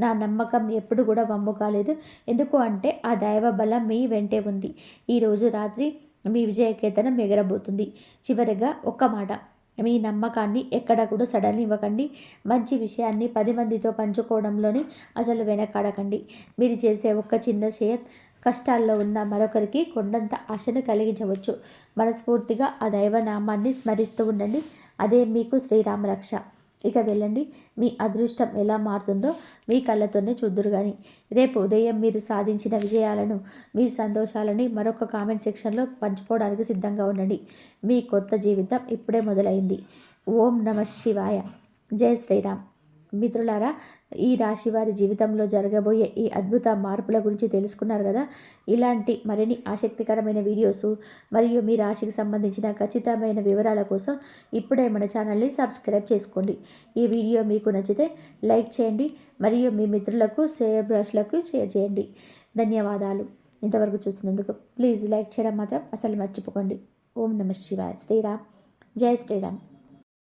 నా నమ్మకం ఎప్పుడు కూడా వమ్ము కాలేదు. ఎందుకు అంటే ఆ దైవ బలం మీ వెంటే ఉంది. ఈరోజు రాత్రి మీ విజయకేతనం ఎగరబోతుంది. చివరిగా ఒక్క మాట, మీ నమ్మకాన్ని ఎక్కడ కూడా సడన్ ఇవ్వకండి. మంచి విషయాన్ని 10 మందితో పంచుకోవడంలోని అసలు వెనకాడకండి. మీరు చేసే ఒక్క చిన్న షేర్ కష్టాల్లో ఉన్న మరొకరికి కొండంత ఆశను కలిగించవచ్చు. మనస్ఫూర్తిగా ఆ దైవనామాన్ని స్మరిస్తూ ఉండండి. అదే మీకు శ్రీరామ రక్ష. ఇక వెళ్ళండి, మీ అదృష్టం ఎలా మారుతుందో మీ కళ్ళతోనే చూద్దురు కానీ. రేపు ఉదయం మీరు సాధించిన విజయాలను, మీ సంతోషాలని మరొక కామెంట్ సెక్షన్లో పంచుకోవడానికి సిద్ధంగా ఉండండి. మీ కొత్త జీవితం ఇప్పుడే మొదలైంది. ఓం నమ శివాయ. జై శ్రీరామ్. మిత్రులారా, ఈ రాశి వారి జీవితంలో జరగబోయే ఈ అద్భుత మార్పుల గురించి తెలుసుకున్నారు కదా. ఇలాంటి మరిన్ని ఆసక్తికరమైన వీడియోస్ మరియు మీ రాశికి సంబంధించిన ఖచ్చితమైన వివరాల కోసం ఇప్పుడే మన ఛానల్ని సబ్స్క్రైబ్ చేసుకోండి. ఈ వీడియో మీకు నచ్చితే లైక్ చేయండి మరియు మీ మిత్రులకు బ్రష్లకు షేర్ చేయండి. ధన్యవాదాలు. ఇంతవరకు చూసినందుకు ప్లీజ్ లైక్ చేయడం మాత్రం అసలు మర్చిపోకండి. ఓం నమ శివాయ. శ్రీరామ్. జై శ్రీరామ్.